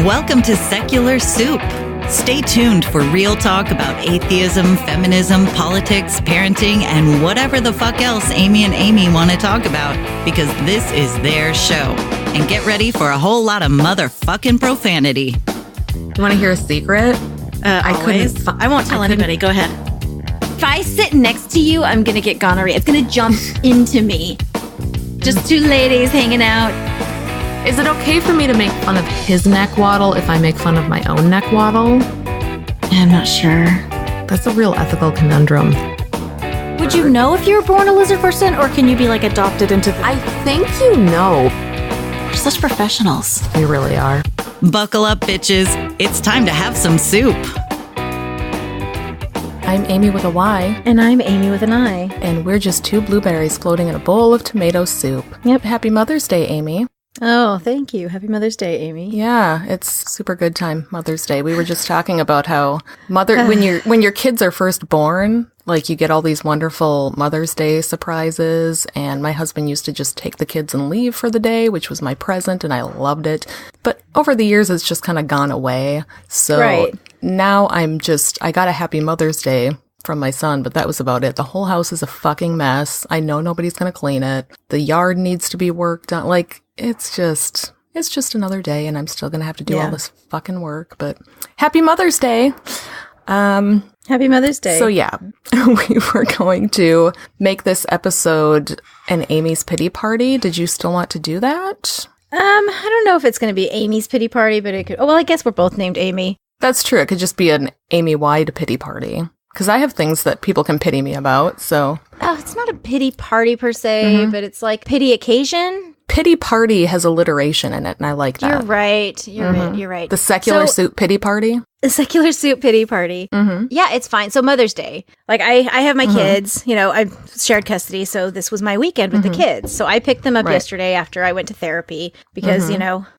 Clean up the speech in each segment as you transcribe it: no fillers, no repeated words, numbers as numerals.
Welcome to Secular Soup. Stay tuned for real talk about atheism, feminism, politics, parenting, and whatever the fuck else Amy and Amy want to talk about, because this is their show. And get ready for a whole lot of motherfucking profanity. You want to hear a secret? I won't tell anybody. Go ahead. If I sit next to you, I'm going to get gonorrhea. It's going to jump into me. Just two ladies hanging out. Is it okay for me to make fun of his neck waddle if I make fun of my own neck waddle? I'm not sure. That's a real ethical conundrum. Would you know if you were born a lizard person, or can you be like adopted into the... I think you know. We're such professionals. We really are. Buckle up, bitches. It's time to have some soup. I'm Amy with a Y. And I'm Amy with an I. And we're just two blueberries floating in a bowl of tomato soup. Yep. Happy Mother's Day, Amy. Oh, thank you. Happy Mother's Day, Amy. Yeah, it's super good time, Mother's Day. We were just talking about how when your kids are first born, like you get all these wonderful Mother's Day surprises, and my husband used to just take the kids and leave for the day, which was my present, and I loved it. But over the years, it's just kind of gone away. So now I got a Happy Mother's Day from my son, but that was about it. The whole house is a fucking mess. I know nobody's going to clean it. The yard needs to be worked on. Like, it's just another day, and I'm still going to have to do all this fucking work. But Happy Mother's Day. Happy Mother's Day. So yeah, we were going to make this episode an Amy's pity party. Did you still want to do that? I don't know if it's going to be Amy's pity party, but it could... Oh, well, I guess we're both named Amy. That's true. It could just be an Amy-wide pity party. Because I have things that people can pity me about, so... Oh, it's not a pity party per se, but it's like pity occasion. Pity party has alliteration in it, and I like that. You're right. You're right. The secular soup pity party? The secular soup pity party. Mm-hmm. Yeah, it's fine. So Mother's Day. Like, I have my kids, I shared custody, so this was my weekend with the kids. So I picked them up yesterday after I went to therapy because,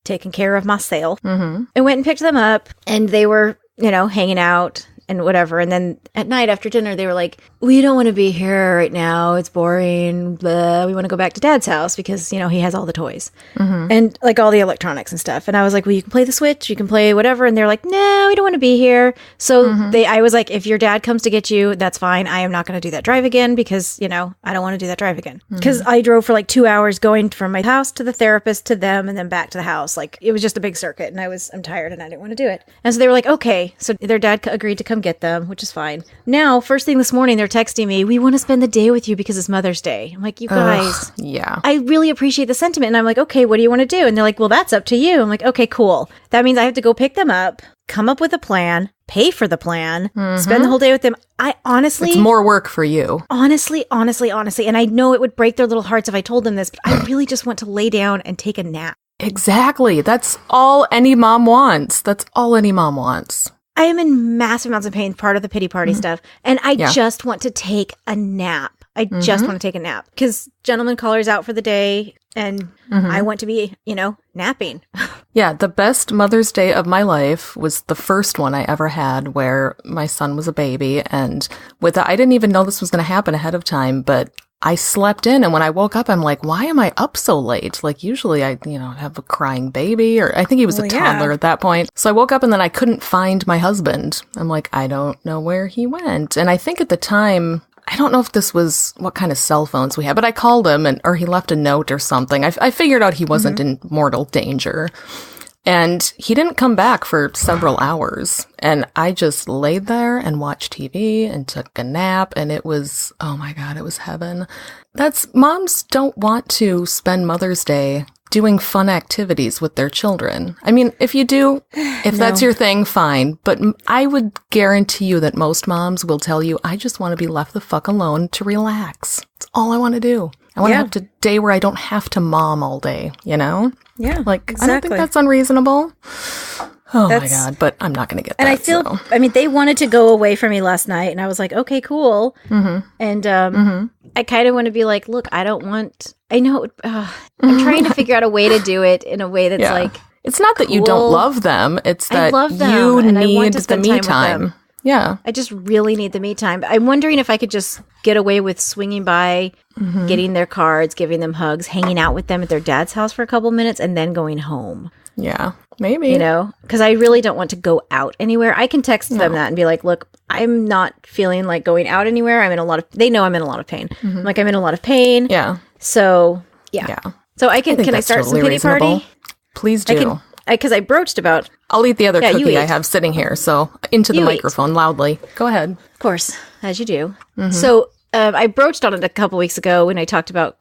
taking care of myself. I went and picked them up, and they were, hanging out and whatever. And then at night after dinner, they were like, we don't want to be here right now. It's boring. Blah. We want to go back to Dad's house because, he has all the toys and like all the electronics and stuff. And I was like, well, you can play the Switch, you can play whatever. And they're like, no, we don't want to be here. So I was like, if your dad comes to get you, that's fine. I am not going to do that drive again because, I don't want to do that drive again. Because I drove for like 2 hours going from my house to the therapist to them and then back to the house. Like, it was just a big circuit, and I'm tired and I didn't want to do it. And so they were like, okay. So their dad agreed to come get them, which is fine. Now, first thing this morning, they're texting me, we want to spend the day with you because it's Mother's Day. I'm like, you guys, I really appreciate the sentiment. And I'm like, okay, what do you want to do? And they're like, well, that's up to you. I'm like, okay, cool. That means I have to go pick them up, come up with a plan, pay for the plan, spend the whole day with them. I honestly... It's more work for you. Honestly. And I know it would break their little hearts if I told them this, but I really just want to lay down and take a nap. Exactly. That's all any mom wants. I am in massive amounts of pain, part of the pity party stuff. And I just want to take a nap. I just want to take a nap because gentleman caller's out for the day and I want to be, napping. Yeah. The best Mother's Day of my life was the first one I ever had where my son was a baby. And I didn't even know this was going to happen ahead of time, but I slept in, and when I woke up, I'm like, why am I up so late? Like, usually I, have a crying baby, or I think he was a toddler at that point. So I woke up, and then I couldn't find my husband. I'm like, I don't know where he went. And I think at the time, I don't know if this was what kind of cell phones we had, but I called him, or he left a note or something. I figured out he wasn't in mortal danger. And he didn't come back for several hours. And I just laid there and watched TV and took a nap. And it was, oh my God, it was heaven. Moms don't want to spend Mother's Day doing fun activities with their children. I mean, if you do, if that's your thing, fine. But I would guarantee you that most moms will tell you, I just want to be left the fuck alone to relax. That's all I want to do. I want to have a day where I don't have to mom all day, Yeah, like, exactly. I don't think that's unreasonable. My God, but I'm not going to get that. And I feel, they wanted to go away from me last night, and I was like, okay, cool. And I kind of want to be like, look, I know, I'm trying to figure out a way to do it in a way that's like, it's not that you don't love them, it's that I love them, you and need I want to the spend me time. time. Yeah. I just really need the me time. I'm wondering if I could just get away with swinging by, getting their cards, giving them hugs, hanging out with them at their dad's house for a couple minutes, and then going home. Yeah, maybe. You know, because I really don't want to go out anywhere. I can text them that and be like, look, I'm not feeling like going out anywhere. They know I'm in a lot of pain. I'm like, I'm in a lot of pain. Yeah. So, yeah. So can I start some pity party? Please do. Because I broached about... I'll eat the other cookie I have sitting here, so into the microphone loudly. Go ahead. Of course, as you do. So I broached on it a couple weeks ago when we talked about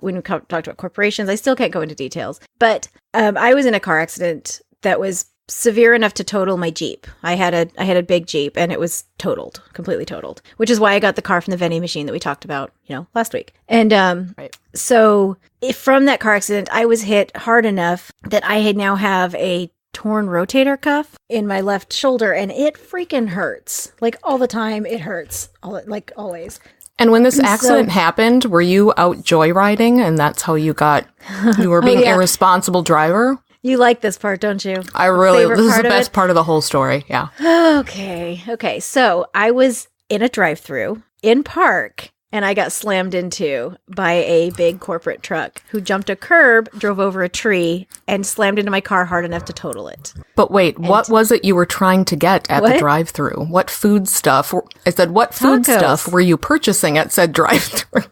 corporations. I still can't go into details, but I was in a car accident that was severe enough to total my Jeep. I had a big Jeep, and it was completely totaled, which is why I got the car from the vending machine that we talked about, last week. And so from that car accident, I was hit hard enough that I now have a torn rotator cuff in my left shoulder, and it freaking hurts. Like all the time, it hurts. Like always. And when this accident happened, were you out joyriding, and that's how you were being irresponsible driver? You like this part, don't you? This is the best part of the whole story. Yeah. Okay. So I was in a drive-thru in park, and I got slammed into by a big corporate truck who jumped a curb, drove over a tree, and slammed into my car hard enough to total it. But wait, what was it you were trying to get at the drive-thru? What food stuff? I said, what food stuff were you purchasing at said drive-thru?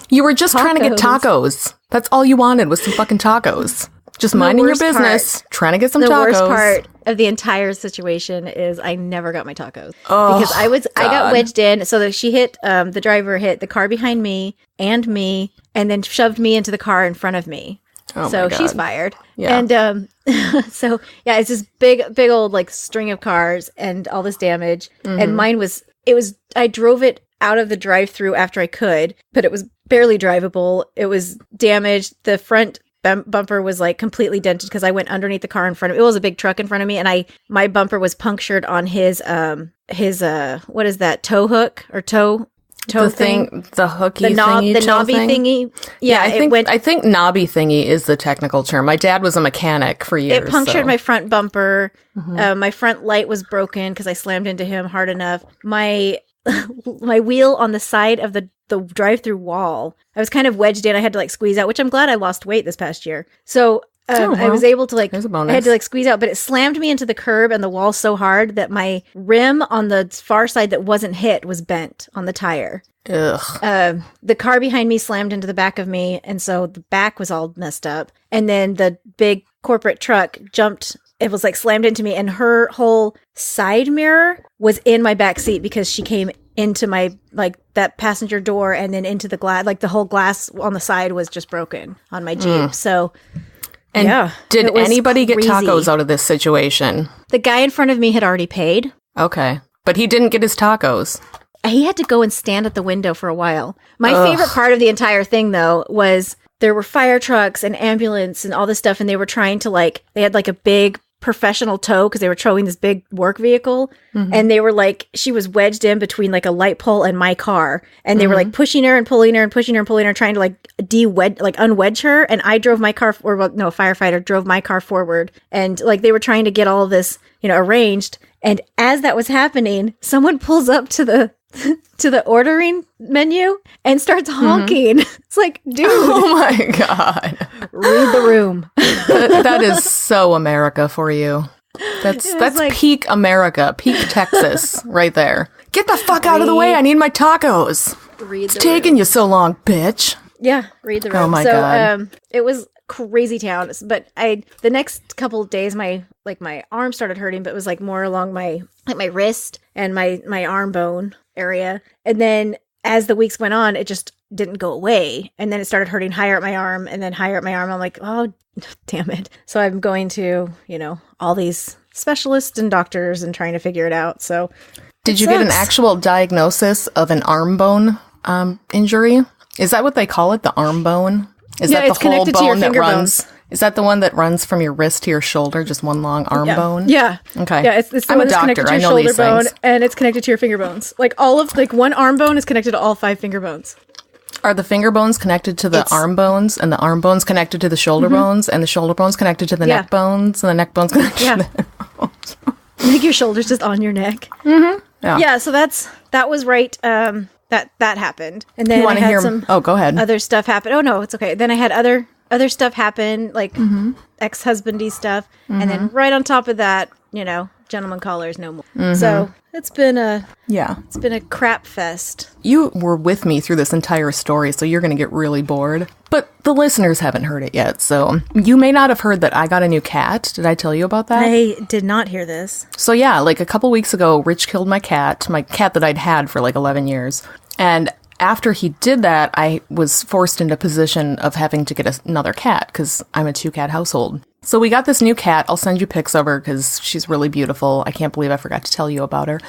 You were just trying to get tacos. That's all you wanted was some fucking tacos. Just minding your business, trying to get some tacos. The worst part of the entire situation is I never got my tacos because I got wedged in. So that the driver hit the car behind me, and then shoved me into the car in front of me. Oh so she's fired. Yeah. And it's this big old like string of cars and all this damage. And mine I drove it out of the drive-thru after I could, but it was barely drivable. It was damaged. The front bumper was like completely dented because I went underneath the car in front of it. It was a big truck in front of me, and my bumper was punctured on his what is that, tow hook or toe thing, the hooky thingy, the knobby thingy. Yeah, I think knobby thingy is the technical term. My dad was a mechanic for years. It punctured my front bumper. My front light was broken because I slammed into him hard enough. My wheel on the side of the drive-through wall, I was kind of wedged in. I had to like squeeze out, which I'm glad I lost weight this past year. So I was able to like, I had to like squeeze out, but it slammed me into the curb and the wall so hard that my rim on the far side that wasn't hit was bent on the tire. Ugh. The car behind me slammed into the back of me, and so the back was all messed up. And then the big corporate truck jumped. It was like slammed into me, and her whole side mirror was in my back seat because she came into my, like, that passenger door and then into the glass. Like the whole glass on the side was just broken on my Jeep. So, did anybody get tacos out of this situation? The guy in front of me had already paid. Okay. But he didn't get his tacos. He had to go and stand at the window for a while. My favorite part of the entire thing, though, was there were fire trucks and ambulance and all this stuff, and they were trying to, like, they had like a big professional tow because they were towing this big work vehicle, and they were like, she was wedged in between like a light pole and my car, and they were like pushing her and pulling her and pushing her and pulling her, trying to like unwedge her, and I drove my car, a firefighter drove my car forward, and like they were trying to get all of this arranged. And as that was happening, someone pulls up to the ordering menu and starts honking. It's like, dude. Oh my God. Read the room. That is so America for you. That's like, peak America, peak Texas right there. Get the fuck out of the way. I need my tacos. It's taking you so long, bitch. Yeah, read the room. Oh my God. It was crazy town, but the next couple of days my arm started hurting, but it was like more along my wrist and my arm bone area. And then as the weeks went on, it just didn't go away, and then it started hurting higher at my arm and then higher at my arm. I'm like, oh damn it. So I'm going to all these specialists and doctors and trying to figure it out. So did you get an actual diagnosis of an arm bone injury? Is that what they call it, the arm bone? Is that the whole bone that runs? Is that the one that runs from your wrist to your shoulder, just one long arm bone? Yeah. Okay. Yeah, it's the one that's connected to your shoulder bone, and it's connected to your finger bones. Like one arm bone is connected to all 5 finger bones. Are the finger bones connected to the arm bones, and the arm bones connected to the shoulder bones, and the shoulder bones connected to the neck bones, and the neck bones connected to the neck bones? Like your shoulder's just on your neck. Yeah, so that was right. That happened. And then I had some go ahead. Other stuff happen. Oh, no, it's okay. Then I had other stuff happen, like ex-husbandy stuff. And then right on top of that, gentleman callers no more. So it's been a crap fest. You were with me through this entire story, so you're going to get really bored. But the listeners haven't heard it yet, so you may not have heard that I got a new cat. Did I tell you about that? I did not hear this. So yeah, like a couple weeks ago, Rich killed my cat that I'd had for like 11 years. And after he did that, I was forced into a position of having to get another cat because I'm a 2-cat household. So we got this new cat. I'll send you pics of her because she's really beautiful. I can't believe I forgot to tell you about her.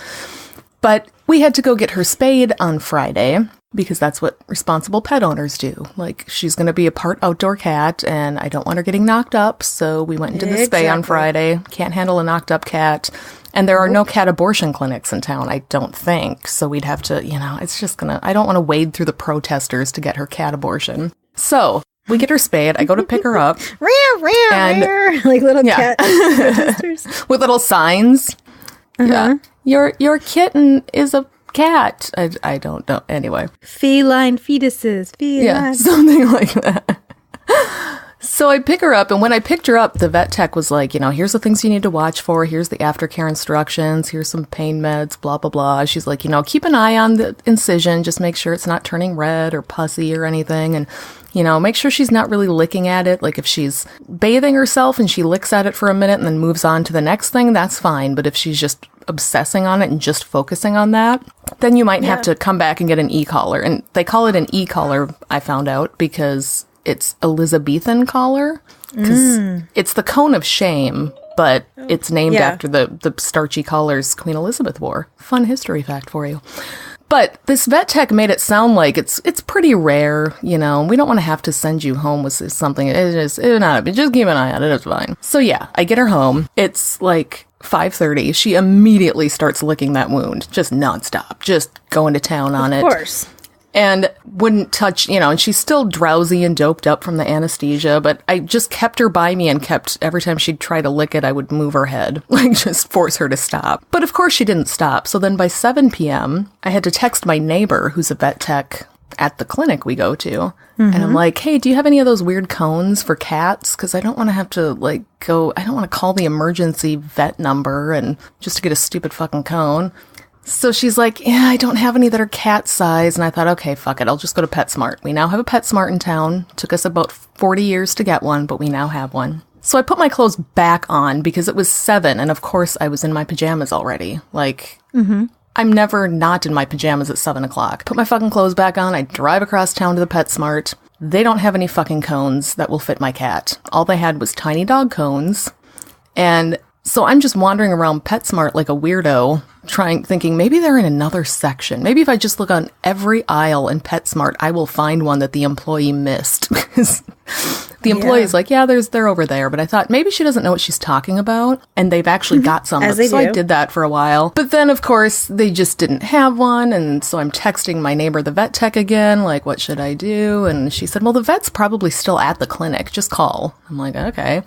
But we had to go get her spayed on Friday because that's what responsible pet owners do. Like, she's going to be a part outdoor cat, and I don't want her getting knocked up. So we went and did the spay on Friday. Can't handle a knocked up cat. And there are no cat abortion clinics in town, I don't think. So we'd have to, it's just I don't want to wade through the protesters to get her cat abortion. So we get her spayed. I go to pick her up. Like little cat protesters. With little signs. Yeah. Your kitten is a cat. I don't know. Anyway. Feline fetuses. Yeah, something like that. So I pick her up, and when I picked her up, the vet tech was like, here's the things you need to watch for. Here's the aftercare instructions. Here's some pain meds, blah, blah, blah. She's like, keep an eye on the incision. Just make sure it's not turning red or pussy or anything. And, make sure she's not really licking at it. Like if she's bathing herself and she licks at it for a minute and then moves on to the next thing, that's fine. But if she's just obsessing on it and just focusing on that, then you might have to come back and get an e-collar. And they call it an e-collar, I found out, because it's Elizabethan collar, because it's the cone of shame, but it's named after the starchy collars Queen Elizabeth wore. Fun history fact for you. But this vet tech made it sound like it's pretty rare, We don't want to have to send you home with something. Just keep an eye on it. It's fine. So yeah, I get her home. It's like 5:30. She immediately starts licking that wound, just nonstop, just going to town on it. Of course. And wouldn't touch, and she's still drowsy and doped up from the anesthesia, but I just kept her by me and every time she'd try to lick it, I would move her head, like just force her to stop. But of course she didn't stop. So then by 7 p.m., I had to text my neighbor, who's a vet tech at the clinic we go to. And I'm like, hey, do you have any of those weird cones for cats? Because I don't want to have to I don't want to call the emergency vet number and just to get a stupid fucking cone. So she's like, yeah, I don't have any that are cat size. And I thought, okay, fuck it. I'll just go to PetSmart. We now have a PetSmart in town. Took us about 40 years to get one, but we now have one. So I put my clothes back on because it was 7. And of course I was in my pajamas already. I'm never not in my pajamas at 7 o'clock. Put my fucking clothes back on. I drive across town to the PetSmart. They don't have any fucking cones that will fit my cat. All they had was tiny dog cones. And so I'm just wandering around PetSmart like a weirdo, thinking maybe they're in another section. Maybe if I just look on every aisle in PetSmart, I will find one that the employee missed. Because the employee's like, yeah, they're over there. But I thought maybe she doesn't know what she's talking about, and they've actually got some. So I did that for a while. But then, of course, they just didn't have one. And so I'm texting my neighbor, the vet tech, again, like, what should I do? And she said, well, the vet's probably still at the clinic. Just call. I'm like, okay.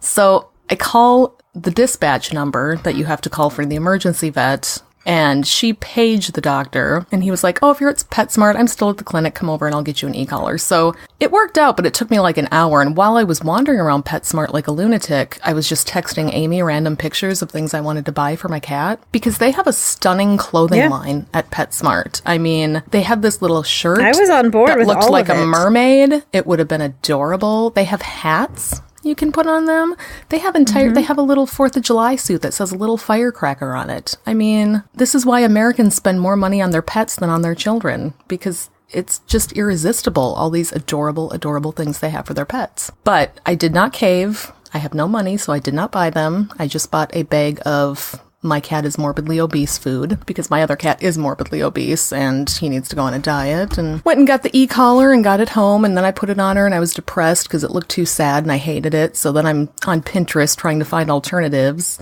So I call the dispatch number that you have to call for the emergency vet, and she paged the doctor, and he was like, oh, if you're at PetSmart, I'm still at the clinic, come over and I'll get you an e-collar. So it worked out, but it took me like an hour, and while I was wandering around PetSmart like a lunatic, I was just texting Amy random pictures of things I wanted to buy for my cat, because they have a stunning clothing line at PetSmart. I mean, they had this little shirt I was on board that with looked all like of it. a mermaid. It would have been adorable. They have hats you can put on them. They have they have a little 4th of July suit that says a little firecracker on it. I mean, this is why Americans spend more money on their pets than on their children, because it's just irresistible, all these adorable, adorable things they have for their pets. But I did not cave. I have no money, so I did not buy them. I just bought a bag of my cat is morbidly obese food, because my other cat is morbidly obese and he needs to go on a diet, and went and got the e-collar and got it home, and then I put it on her and I was depressed because it looked too sad and I hated it. So then I'm on Pinterest trying to find alternatives,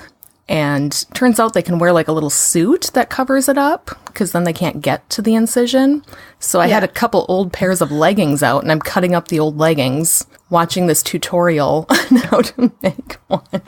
and turns out they can wear like a little suit that covers it up, because then they can't get to the incision. So I had a couple old pairs of leggings out, and I'm cutting up the old leggings, watching this tutorial on how to make one.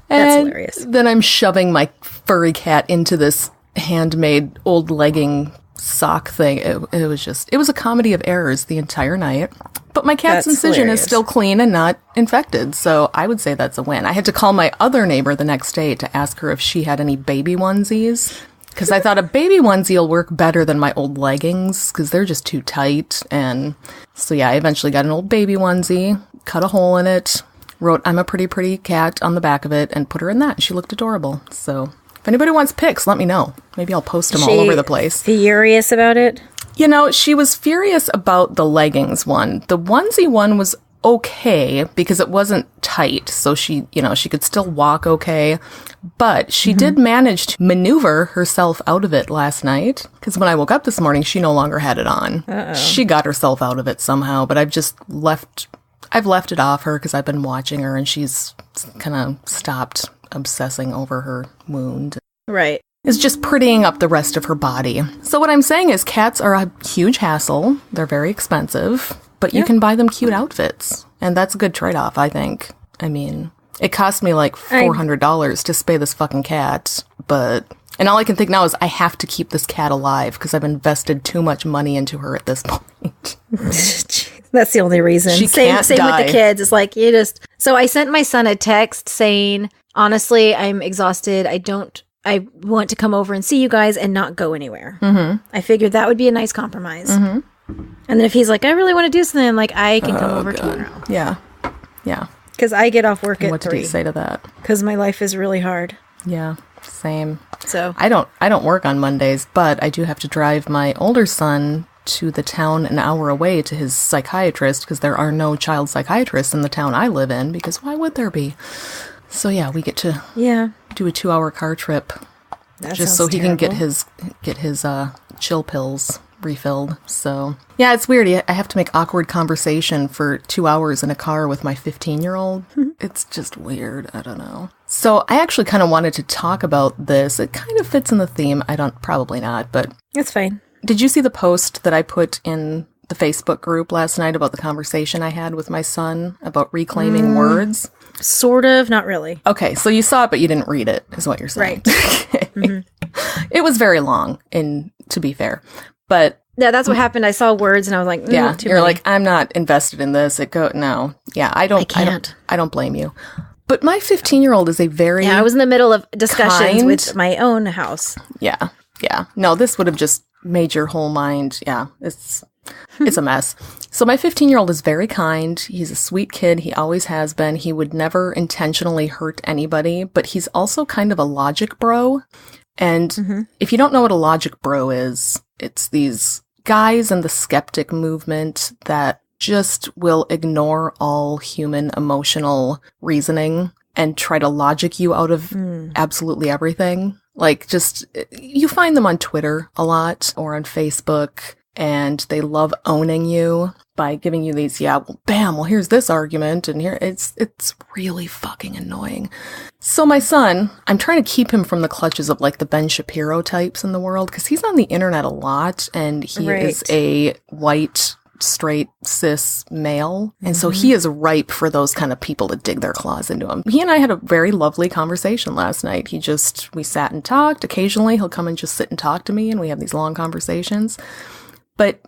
That's hilarious. Then I'm shoving my furry cat into this handmade old legging sock thing. It was a comedy of errors the entire night. But my cat's incision is still clean and not infected, so I would say that's a win. I had to call my other neighbor the next day to ask her if she had any baby onesies, because I thought a baby onesie will work better than my old leggings, because they're just too tight. And so yeah, I eventually got an old baby onesie, cut a hole in it, wrote "I'm a pretty, pretty cat" on the back of it, and put her in that. She looked adorable. So if anybody wants pics, let me know. Maybe I'll post them all over the place. Furious about it? You know, she was furious about the leggings one. The onesie one was okay because it wasn't tight, so she could still walk okay. But she did manage to maneuver herself out of it last night, because when I woke up this morning, she no longer had it on. Uh-oh. She got herself out of it somehow, but I've left it off her because I've been watching her, and she's kind of stopped obsessing over her wound. Right. Is just prettying up the rest of her body. So what I'm saying is cats are a huge hassle. They're very expensive, but you can buy them cute outfits. And that's a good trade-off, I think. I mean, it cost me like $400 to spay this fucking cat, and all I can think now is I have to keep this cat alive because I've invested too much money into her at this point. That's the only reason. She same can't die. with the kids. It's like, So I sent my son a text saying, honestly, I'm exhausted. I want to come over and see you guys and not go anywhere. Mm-hmm. I figured that would be a nice compromise. Mm-hmm. And then if he's like, I really want to do something, I'm like, I can come over tomorrow. Yeah. Yeah. Because I get off work at 3. What did he say to that? Because my life is really hard. Yeah, same. So I don't work on Mondays, but I do have to drive my older son to the town an hour away to his psychiatrist, because there are no child psychiatrists in the town I live in, because why would there be? So yeah, we get to do a 2-hour car trip just so he can get his chill pills refilled. So yeah, it's weird. I have to make awkward conversation for 2 hours in a car with my 15-year-old. It's just weird. I don't know. So I actually kind of wanted to talk about this. It kind of fits in the theme. Probably not, but it's fine. Did you see the post that I put in the Facebook group last night about the conversation I had with my son about reclaiming words? Sort of, not really. Okay, so you saw it, but you didn't read it, is what you're saying. Right. It was very long, to be fair. But yeah, that's what happened. I saw words and I was like, yeah, too you're many. like, I'm not invested in this. No. Yeah, I don't blame you. But my 15-year-old is a very I was in the middle of discussions with my own house. Yeah. No, this would have just made your whole mind. Yeah, it's a mess. So my 15-year-old is very kind. He's a sweet kid. He always has been. He would never intentionally hurt anybody, but he's also kind of a logic bro. And if you don't know what a logic bro is, it's these guys in the skeptic movement that just will ignore all human emotional reasoning and try to logic you out of absolutely everything. Like, just, you find them on Twitter a lot or on Facebook, and they love owning you by giving you these, here's this argument, and here, it's really fucking annoying. So my son, I'm trying to keep him from the clutches of like the Ben Shapiro types in the world, because he's on the internet a lot, and he is a white, straight, cis male, and so he is ripe for those kind of people to dig their claws into him. He and I had a very lovely conversation last night. We sat and talked. Occasionally he'll come and just sit and talk to me, and we have these long conversations. But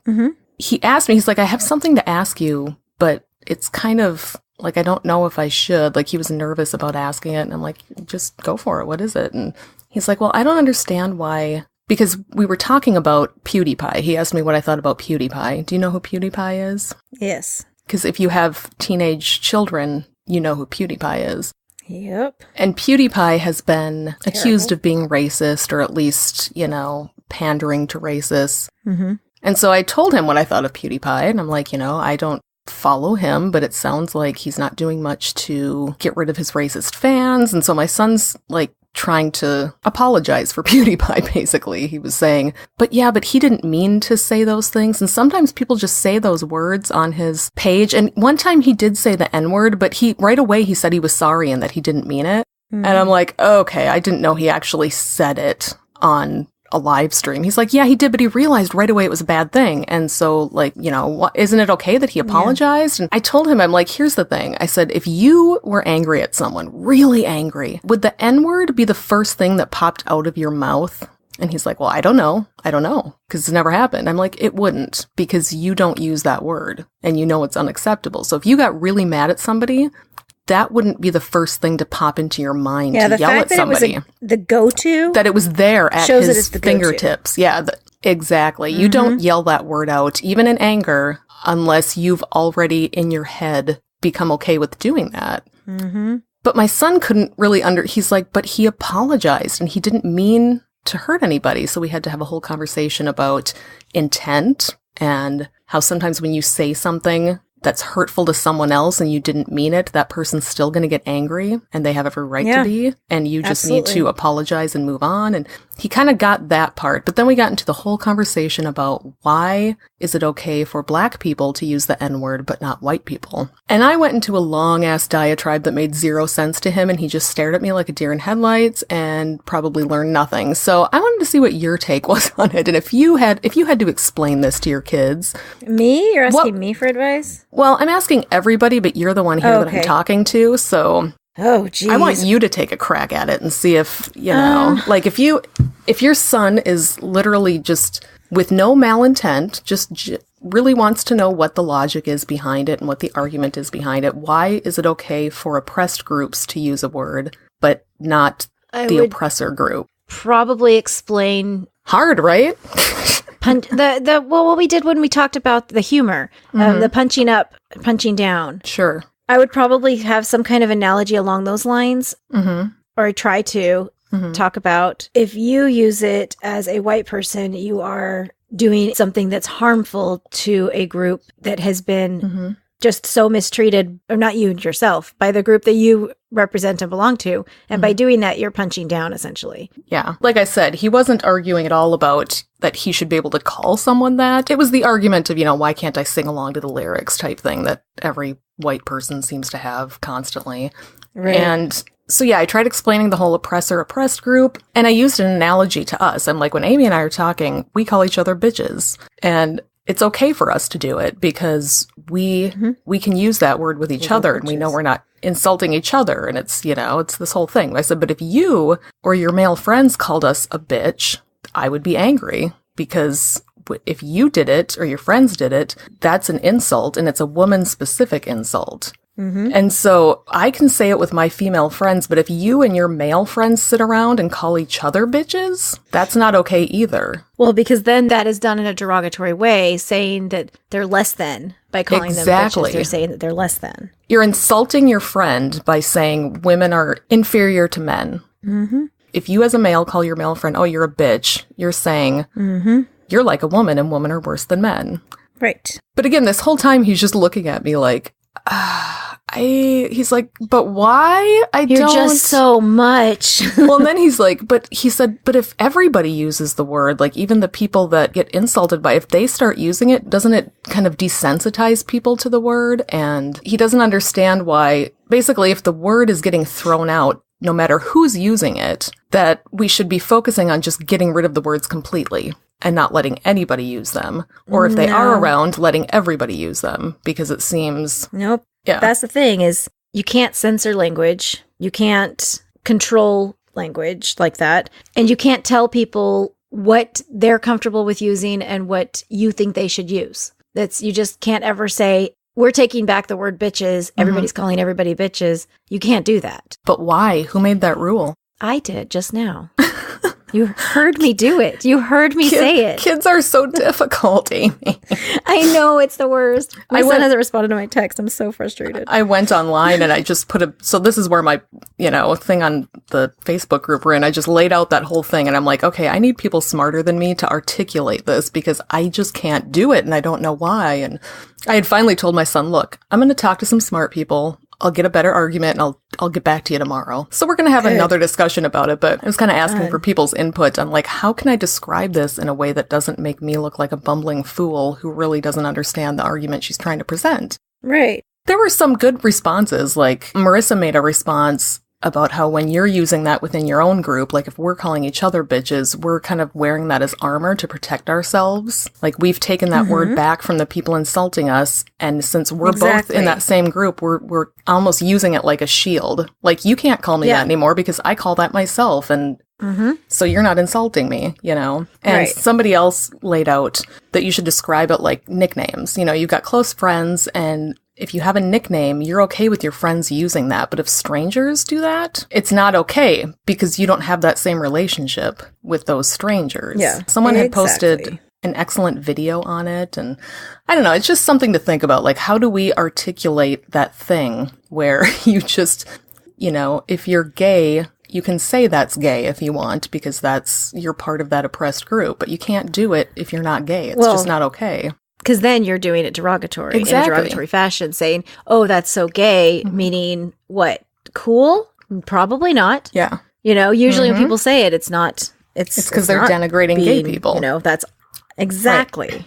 he asked me, he's like, I have something to ask you, but it's kind of like, I don't know if I should. Like, he was nervous about asking it, and I'm like, just go for it. What is it? And he's like, well, I don't understand why. Because we were talking about PewDiePie. He asked me what I thought about PewDiePie. Do you know who PewDiePie is? Yes. Because if you have teenage children, you know who PewDiePie is. Yep. And PewDiePie has been accused of being racist, or at least, pandering to racists. Mm-hmm. And so I told him what I thought of PewDiePie, and I'm like, I don't follow him, but it sounds like he's not doing much to get rid of his racist fans. And so my son's like trying to apologize for PewDiePie, basically. He was saying, but he didn't mean to say those things. And sometimes people just say those words on his page. And one time he did say the N-word, but right away he said he was sorry and that he didn't mean it. And I'm like, okay, I didn't know he actually said it on a live stream. He's like, yeah, he did, but he realized right away it was a bad thing. And so, like, isn't it okay that he apologized? Yeah. And I told him, I'm like, here's the thing. I said, if you were angry at someone, really angry, would the N-word be the first thing that popped out of your mouth? And he's like, well, I don't know, because it's never happened. I'm like, it wouldn't, because you don't use that word, and you know it's unacceptable. So if you got really mad at somebody, that wouldn't be the first thing to pop into your mind to yell at somebody. The go-to, that it was there at shows his fingertips. Yeah, exactly. You don't yell that word out, even in anger, unless you've already in your head become okay with doing that. But my son couldn't really he's like, but he apologized and he didn't mean to hurt anybody. So we had to have a whole conversation about intent and how sometimes when you say something that's hurtful to someone else and you didn't mean it, that person's still going to get angry and they have every right to be. And you just need to apologize and move on. And he kind of got that part. But then we got into the whole conversation about why is it okay for Black people to use the N-word but not white people? And I went into a long-ass diatribe that made zero sense to him, and he just stared at me like a deer in headlights and probably learned nothing. So I wanted to see what your take was on it. And if you had to explain this to your kids. Me? You're asking me for advice? Well, I'm asking everybody, but you're the one here that I'm talking to, so... Oh, geez. I want you to take a crack at it and see if, like if your son is literally just with no malintent, just really wants to know what the logic is behind it and what the argument is behind it. Why is it okay for oppressed groups to use a word, but not the oppressor group? Probably explain. Hard, right? What we did when we talked about the humor, the punching up, punching down. Sure. I would probably have some kind of analogy along those lines, or try to talk about if you use it as a white person, you are doing something that's harmful to a group that has been just so mistreated, or not you yourself, by the group that you represent and belong to. And by doing that, you're punching down, essentially. Yeah. Like I said, he wasn't arguing at all about that he should be able to call someone that. It was the argument of, why can't I sing along to the lyrics type thing that every white person seems to have constantly. Right. And so, yeah, I tried explaining the whole oppressor-oppressed group, and I used an analogy to us. I'm like, when Amy and I are talking, we call each other bitches. And it's okay for us to do it because we can use that word with each other, and we know we're not insulting each other, and it's, it's this whole thing. I said, but if you or your male friends called us a bitch, I would be angry, because if you did it or your friends did it, that's an insult, and it's a woman-specific insult. And so I can say it with my female friends, but if you and your male friends sit around and call each other bitches, that's not okay either. Well, because then that is done in a derogatory way, saying that they're less than. By calling them bitches, they're saying that they're less than. You're insulting your friend by saying women are inferior to men. If you as a male call your male friend, oh, you're a bitch, you're saying you're like a woman and women are worse than men. Right. But again, this whole time he's just looking at me like, he's like, but why? You're just so much. Well, and then he said, but if everybody uses the word, like even the people that get insulted by, if they start using it, doesn't it kind of desensitize people to the word? And he doesn't understand why, basically, if the word is getting thrown out, no matter who's using it, that we should be focusing on just getting rid of the words completely and not letting anybody use them. Or if they are around, letting everybody use them, because it seems... Nope. Yeah. That's the thing, is you can't censor language. You can't control language like that. And you can't tell people what they're comfortable with using and what you think they should use. You just can't ever say, we're taking back the word bitches. Everybody's calling everybody bitches. You can't do that. But why? Who made that rule? I did just now. You heard me do it. You heard me say it. Kids are so difficult, Amy. I know, it's the worst. My son hasn't responded to my text. I'm so frustrated. I went online and I just so this is where my, thing on the Facebook group we're in, I just laid out that whole thing and I'm like, okay, I need people smarter than me to articulate this because I just can't do it and I don't know why. And I had finally told my son, look, I'm going to talk to some smart people. I'll get a better argument and I'll get back to you tomorrow. So we're going to have another discussion about it, but I was kind of asking for people's input on like, how can I describe this in a way that doesn't make me look like a bumbling fool who really doesn't understand the argument she's trying to present? Right. There were some good responses. Like Marissa made a response about how when you're using that within your own group, like if we're calling each other bitches, we're kind of wearing that as armor to protect ourselves. Like we've taken that word back from the people insulting us. And since we're both in that same group, we're almost using it like a shield. Like you can't call me that anymore because I call that myself. And So you're not insulting me, you know? And Right. somebody else laid out that you should describe it like nicknames. You know, you've got close friends, and if you have a nickname, you're okay with your friends using that. But if strangers do that, it's not okay because you don't have that same relationship with those strangers. Yeah, Someone had exactly. posted an excellent video on it. And I don't know, it's just something to think about. Like, how do we articulate that thing where you just, you know, if you're gay, you can say that's gay if you want, because you're part of that oppressed group, but you can't do it if you're not gay. It's just not okay. Because then you're doing it derogatory, in a Exactly. derogatory fashion, saying, oh, that's so gay, meaning what? Cool? Probably not. Yeah. You know, usually when people say it, it's not. It's because they're not denigrating gay people. You know, that's exactly.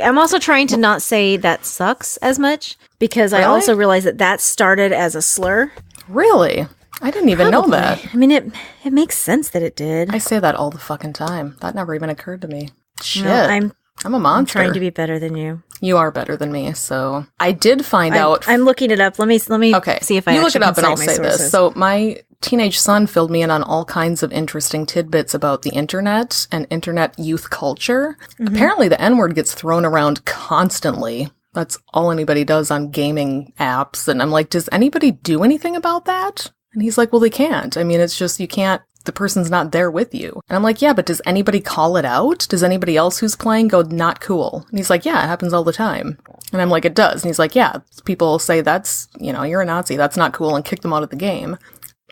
I'm also trying to not say that sucks as much, because I Really? also realize that started as a slur. Really? I didn't even know Probably. that. I mean, it makes sense that it did. I say that all the fucking time. That never even occurred to me. Shit. No, I'm I'm a monster. trying to be better than you. You are better than me, so I did find out. I'm looking it up. Let me Okay, see if I you look it actually up, and can I'll cite my say this. sources. So my teenage son filled me in on all kinds of interesting tidbits about the internet and internet youth culture. Mm-hmm. Apparently, the N-word gets thrown around constantly. That's all anybody does on gaming apps, and I'm like, does anybody do anything about that? And he's like, well, they can't. I mean, it's just you can't. The person's not there with you. And I'm like, yeah, but does anybody call it out? Does anybody else who's playing go, not cool? And he's like, yeah, it happens all the time. And I'm like, it does. And he's like, yeah, people say that's, you know, you're a Nazi. That's not cool, and kick them out of the game.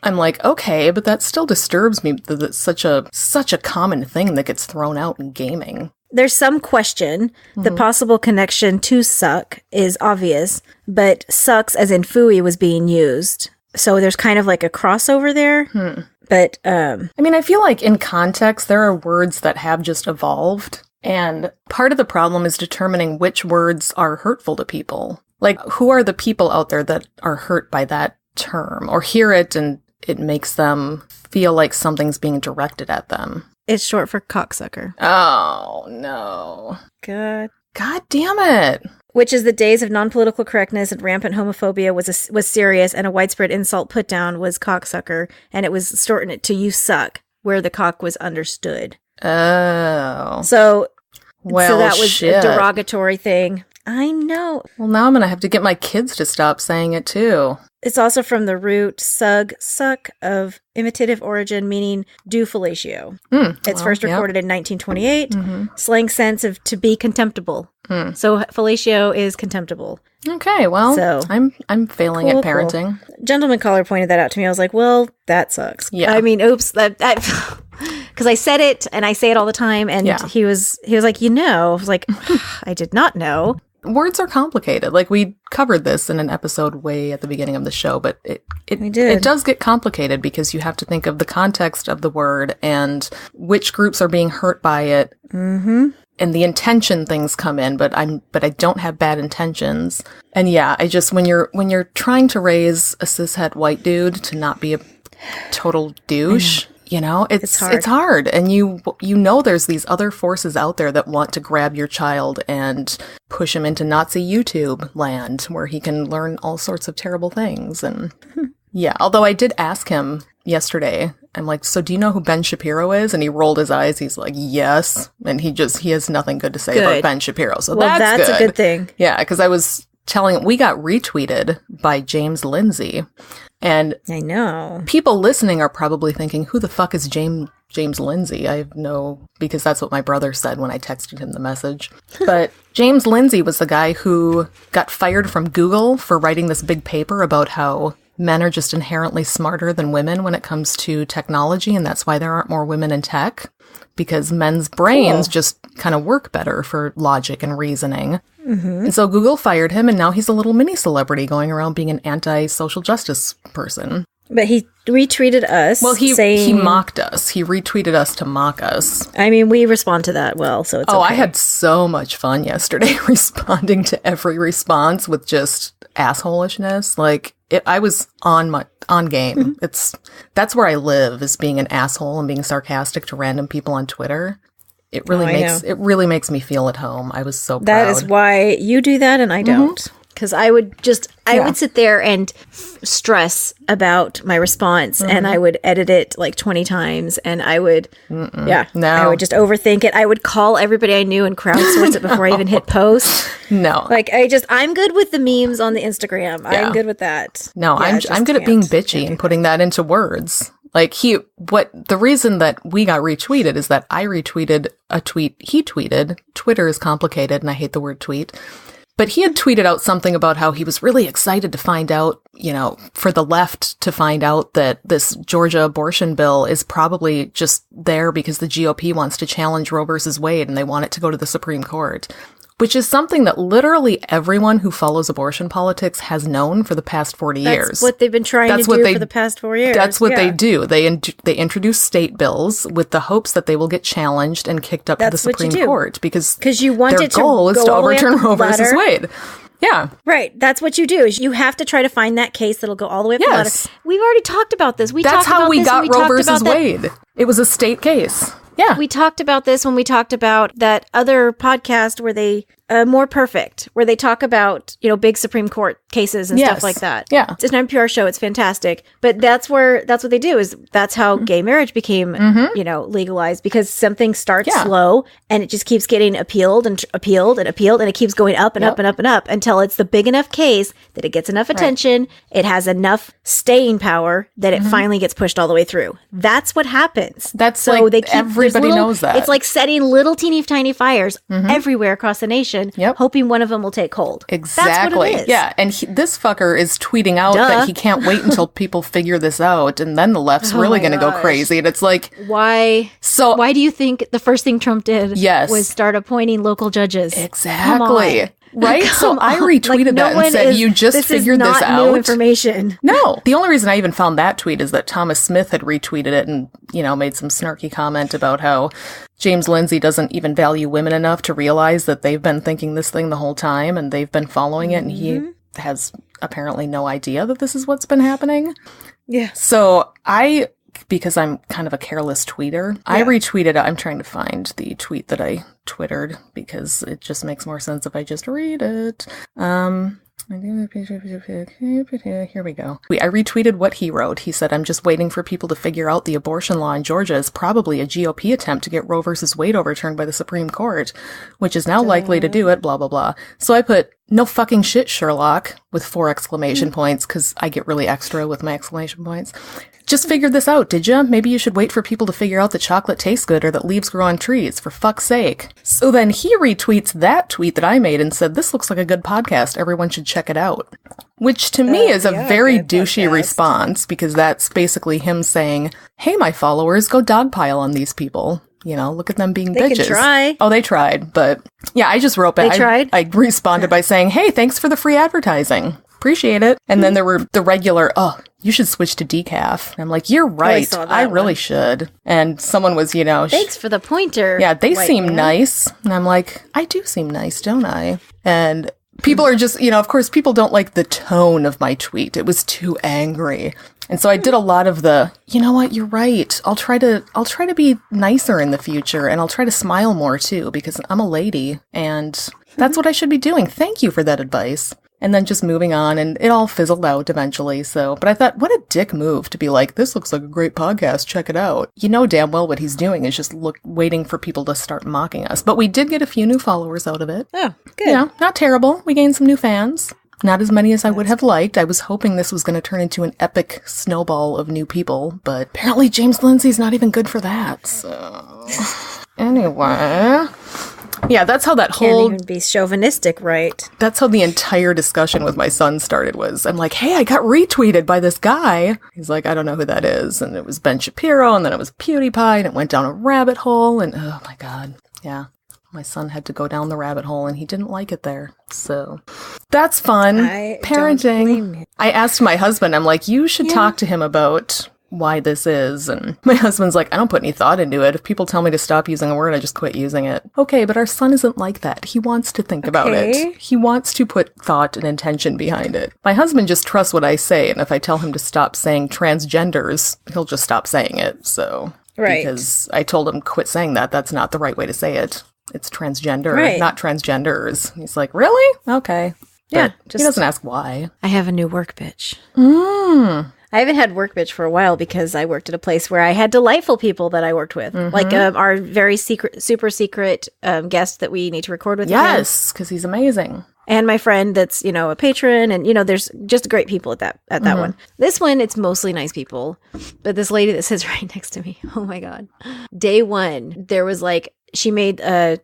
I'm like, okay, but that still disturbs me that it's such a common thing that gets thrown out in gaming. There's some question. The possible connection to suck is obvious, but sucks as in fooey was being used. So there's kind of like a crossover there. But I mean, I feel like in context, there are words that have just evolved. And part of the problem is determining which words are hurtful to people. Like, who are the people out there that are hurt by that term or hear it and it makes them feel like something's being directed at them? it's short for cocksucker. Oh, no. God. God damn it. Which is the days of non-political correctness and rampant homophobia was serious, and a widespread insult put down was cocksucker, and it was shortened it to you suck, where the cock was understood. Oh. So Well, that was shit. a derogatory thing. I know. Well, now I'm going to have to get my kids to stop saying it too. It's also from the root sug, suck, of imitative origin, meaning do fellatio. It's first recorded in 1928. Slang sense of to be contemptible. So fellatio is contemptible. Okay, well, So- I'm failing Cool, at parenting. Gentleman caller pointed that out to me. I was like, well, that sucks. Yeah. I mean, oops. That because I said it and I say it all the time. And Yeah. he was like, you know, I was like, I did not know. Words are complicated. Like, we covered this in an episode way at the beginning of the show, but We did. it does get complicated because you have to think of the context of the word and which groups are being hurt by it. Mm-hmm. And the intention things come in, but I don't have bad intentions. And yeah, I just, when you're trying to raise a cishet white dude to not be a total douche, you know, it's hard. And you know, there's these other forces out there that want to grab your child and push him into Nazi YouTube land where he can learn all sorts of terrible things. And yeah, although I did ask him yesterday, I'm like, so do you know who Ben Shapiro is? And he rolled his eyes. He's like, yes. And he has nothing good to say about Good. Ben Shapiro. So Well, that's good. a good thing. Yeah, because I was telling him, we got retweeted by James Lindsay. And I know. people listening are probably thinking, who the fuck is James Lindsay? I have because that's what my brother said when I texted him the message. But James Lindsay was the guy who got fired from Google for writing this big paper about how men are just inherently smarter than women when it comes to technology, and that's why there aren't more women in tech, because men's brains just kind of work better for logic and reasoning. Mm-hmm. And so Google fired him, and now he's a little mini celebrity going around being an anti-social justice person. But he retweeted us. Well, he saying, mocked us. He retweeted us to mock us. I mean, we respond to that well, so it's Oh, okay. I had so much fun yesterday responding to every response with just assholishness. Like, I was on game. Mm-hmm. That's where I live, is being an asshole and being sarcastic to random people on Twitter. It really I know. makes me feel at home. I was so proud. That is why you do that and I don't. because I would sit there and stress about my response, and I would edit it like 20 times, and I would, I would just overthink it. I would call everybody I knew and crowdsource it before I even hit post. No. Like, I'm good with the memes on the Instagram. Yeah. I'm good with that. No, I'm good at being bitchy and putting that into words. Like, the reason that we got retweeted is that I retweeted a tweet he tweeted. Twitter is complicated, and I hate the word tweet. But he had tweeted out something about how he was really excited to find out, for the left to find out that this Georgia abortion bill is probably just there because the GOP wants to challenge Roe versus Wade and they want it to go to the Supreme Court. Which is something that literally everyone who follows abortion politics has known for the past 40 years. That's what they've been trying to do for the past 4 years. That's what they do. They introduce state bills with the hopes that they will get challenged and kicked up to the Supreme Court because you want their goal is to overturn Roe versus Wade. Yeah. Right. That's what you do. Is you have to try to find that case that'll go all the way up the ladder. We've already talked about this. That's how we got Roe versus Wade. It was a state case. Yeah. We talked about this when we talked about that other podcast where they, More Perfect, where they talk about, big Supreme Court cases and stuff like that. Yeah. It's an NPR show. It's fantastic. But that's what they do that's how gay marriage became, legalized, because something starts slow and it just keeps getting appealed and appealed and appealed, and it keeps going up and up and up and up until it's the big enough case that it gets enough attention. It has enough staying power that it finally gets pushed all the way through. That's what happens. That's so like everybody knows that. It's like setting little teeny tiny fires everywhere across the nation, hoping one of them will take hold. Exactly. That's what it is. Yeah. And this fucker is tweeting out that he can't wait until people figure this out, and then the left's really going to go crazy. And it's like, why do you think the first thing Trump did was start appointing local judges? Exactly. Right? So I retweeted that and said, you just figured this out. New information. No. The only reason I even found that tweet is that Thomas Smith had retweeted it and, made some snarky comment about how James Lindsay doesn't even value women enough to realize that they've been thinking this thing the whole time and they've been following it, and he has apparently no idea that this is what's been happening. Yeah. So because I'm kind of a careless tweeter, I retweeted. I'm trying to find the tweet that I twittered because it just makes more sense if I just read it. Here we go. I retweeted what he wrote. He said, "I'm just waiting for people to figure out the abortion law in Georgia is probably a GOP attempt to get Roe versus Wade overturned by the Supreme Court, which is now likely to do it, blah, blah, blah." So I put, "No fucking shit, Sherlock," with 4 exclamation points, because I get really extra with my exclamation points. "Just figured this out, did ya? Maybe you should wait for people to figure out that chocolate tastes good or that leaves grow on trees, for fuck's sake." So then he retweets that tweet that I made and said, "This looks like a good podcast. Everyone should check it out." Which to me is a very douchey response, because that's basically him saying, "Hey, my followers, go dogpile on these people. Look at them being bitches." They can try. Oh, they tried. But yeah, I just wrote back. They tried? I responded by saying, "Hey, thanks for the free advertising. Appreciate it." And then there were the regular, "Oh, you should switch to decaf." And I'm like, "You're right. I really should." And someone was, "Thanks for the pointer." Yeah, they seem nice. And I'm like, I do seem nice, don't I? And people are just, of course, people don't like the tone of my tweet. It was too angry. And so I did a lot of the, "You know what, you're right. I'll try to be nicer in the future, and I'll try to smile more too, because I'm a lady and that's what I should be doing. Thank you for that advice." And then just moving on, and it all fizzled out eventually. But I thought, what a dick move to be like, "This looks like a great podcast, check it out." You know damn well what he's doing is just waiting for people to start mocking us. But we did get a few new followers out of it. Oh, good. Not terrible. We gained some new fans. Not as many as I would have liked. I was hoping this was going to turn into an epic snowball of new people, but apparently James Lindsay's not even good for that. So anyway, yeah, that's how that whole... Can't even be chauvinistic, right? That's how the entire discussion with my son started was, I'm like, "Hey, I got retweeted by this guy." He's like, "I don't know who that is." And it was Ben Shapiro, and then it was PewDiePie, and it went down a rabbit hole, and oh my God. Yeah. My son had to go down the rabbit hole, and he didn't like it there. So that's fun. Parenting. I asked my husband, I'm like, "You should talk to him about why this is." And my husband's like, "I don't put any thought into it. If people tell me to stop using a word, I just quit using it." Okay, but our son isn't like that. He wants to think about it. He wants to put thought and intention behind it. My husband just trusts what I say, and if I tell him to stop saying transgenders, he'll just stop saying it. So, because I told him, quit saying that. That's not the right way to say it. It's transgender, not transgenders. He's like, "Really? Okay." Yeah, he doesn't ask why. I have a new work bitch. Mm. I haven't had work bitch for a while because I worked at a place where I had delightful people that I worked with. Like our very super secret guest that we need to record with. Yes, because he's amazing. And my friend that's, a patron. And, there's just great people at that one. This one, it's mostly nice people. But this lady that sits right next to me, oh my God. Day one, there was she made a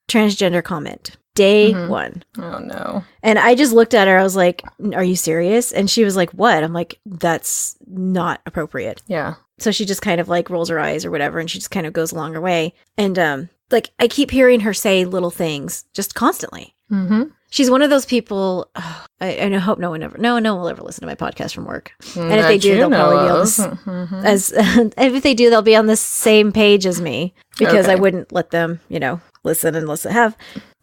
transgender comment. Day one. Oh, no. And I just looked at her. I was like, are you serious? And she was like, what? I'm like, that's not appropriate. Yeah. So she just kind of rolls her eyes or whatever. And she just kind of goes along her way. And I keep hearing her say little things just constantly. Mm-hmm. She's one of those people. I hope no one will ever listen to my podcast from work. And if they do, they'll probably be on this, and if they do, they'll be on the same page as me because I wouldn't let them, listen unless they have.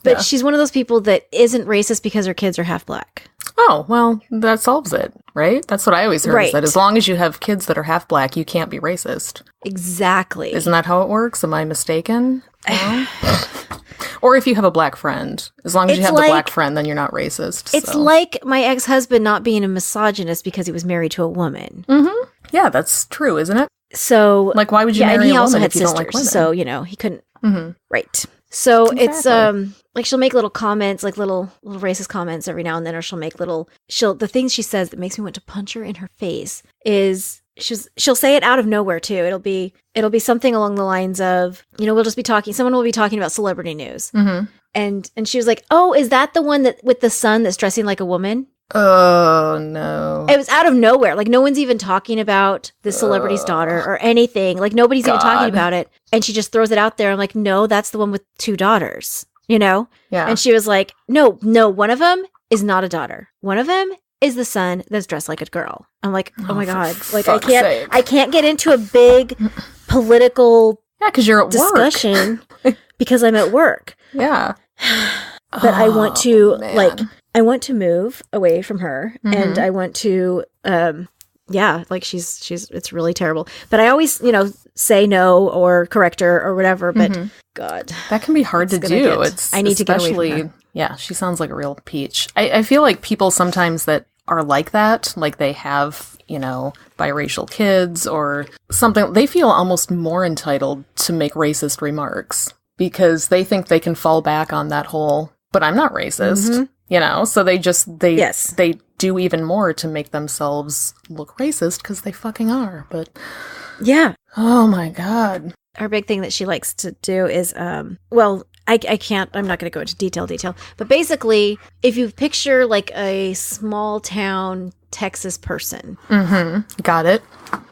But she's one of those people that isn't racist because her kids are half black. Oh, well, that solves it, right? That's what I always heard, right. Is that as long as you have kids that are half black, you can't be racist. Exactly. Isn't that how it works? Am I mistaken? No? Or if you have a black friend. As long as you have the black friend, then you're not racist. It's like my ex-husband not being a misogynist because he was married to a woman. Mm-hmm. Yeah, that's true, isn't it? So, why would you marry a woman if you don't like women? So, he couldn't. Mm-hmm. Right. So exactly. It's she'll make little comments, little racist comments every now and then, or she'll make the things she says that makes me want to punch her in her face is she'll say it out of nowhere too. It'll be something along the lines of, we'll just be talking, someone will be talking about celebrity news. Mm-hmm. And she was like, oh, is that the one that with the son that's dressing like a woman? Oh, no. It was out of nowhere. No one's even talking about the celebrity's daughter or anything. Nobody's even talking about it. And she just throws it out there. I'm like, no, that's the one with 2 daughters, Yeah. And she was like, no, one of them is not a daughter. One of them is the son that's dressed like a girl. I'm like, oh my God. I can't get into a big political because you're at discussion because I'm at work. Yeah. But I want to I want to move away from her and I want to, she's, it's really terrible. But I always, say no or correct her or whatever. But God. That can be hard to do. I need to get away from her. Yeah, she sounds like a real peach. I feel like people sometimes that are like that, they have, biracial kids or something, they feel almost more entitled to make racist remarks because they think they can fall back on that whole, but I'm not racist. So they do even more to make themselves look racist because they fucking are. But yeah. Oh my God. Her big thing that she likes to do is, I'm not going to go into detail, but basically if you picture a small town Texas person. Mm-hmm. Got it.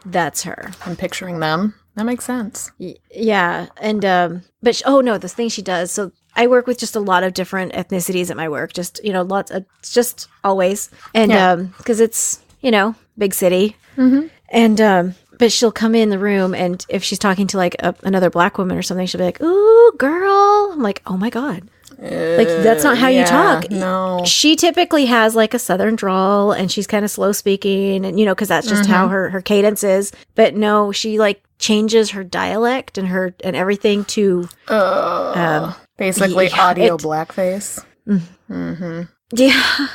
That's her. I'm picturing them. That makes sense. Yeah. And, but the thing she does, so I work with just a lot of different ethnicities at my work. Just, lots of, just always. And, because it's, big city. Mm-hmm. And, but she'll come in the room and if she's talking to another black woman or something, she'll be like, ooh, girl. I'm like, oh my God. That's not how you talk. No. She typically has a southern drawl and she's kind of slow speaking and, because that's just how her cadence is. But no, she changes her dialect and everything to, basically audio blackface. Mm-hmm. Yeah.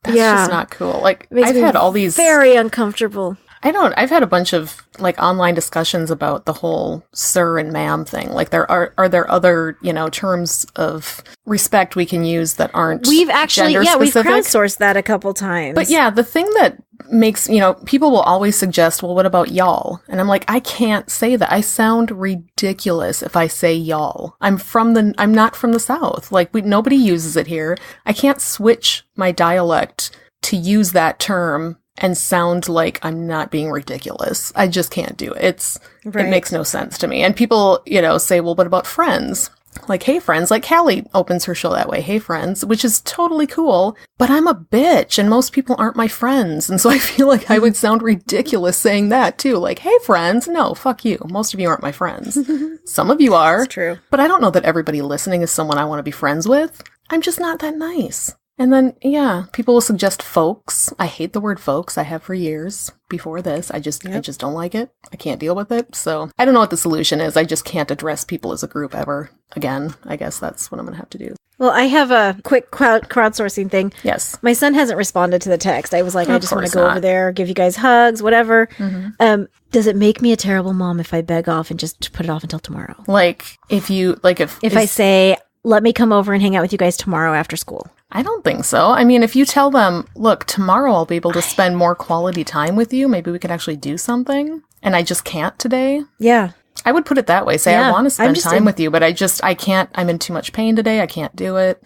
That's just not cool. I've had all these very uncomfortable. I've had a bunch of online discussions about the whole sir and ma'am thing. Are there other, terms of respect we can use that aren't We've actually, we've specific? crowdsourced that a couple times. But the thing that makes, people will always suggest, well, what about y'all? And I'm like, I can't say that. I sound ridiculous if I say y'all. I'm not from the South. Nobody uses it here. I can't switch my dialect to use that term and sound like I'm not being ridiculous. I just can't do it. It makes no sense to me. And people, say, well, what about friends? Hey friends, Callie opens her show that way. Hey friends, which is totally cool, but I'm a bitch and most people aren't my friends. And so I feel like I would sound ridiculous saying that too. Hey friends, no, fuck you. Most of you aren't my friends. Some of you are. It's true. But I don't know that everybody listening is someone I want to be friends with. I'm just not that nice. And then, people will suggest folks. I hate the word folks. I have for years before this. I just don't like it. I can't deal with it. So I don't know what the solution is. I just can't address people as a group ever again. I guess that's what I'm going to have to do. Well, I have a quick crowdsourcing thing. Yes. My son hasn't responded to the text. I was like, I just want to go not. over there, give you guys hugs, whatever. Does it make me a terrible mom if I beg off and just put it off until tomorrow? Like, if I say, let me come over and hang out with you guys tomorrow after school. I don't think so. I mean, if you tell them, look, tomorrow I'll be able to spend more quality time with you, maybe we could actually do something, and I just can't today. Yeah. I would put it that way. Say, Yeah, I want to spend just time with you, but I can't. I'm in too much pain today. I can't do it.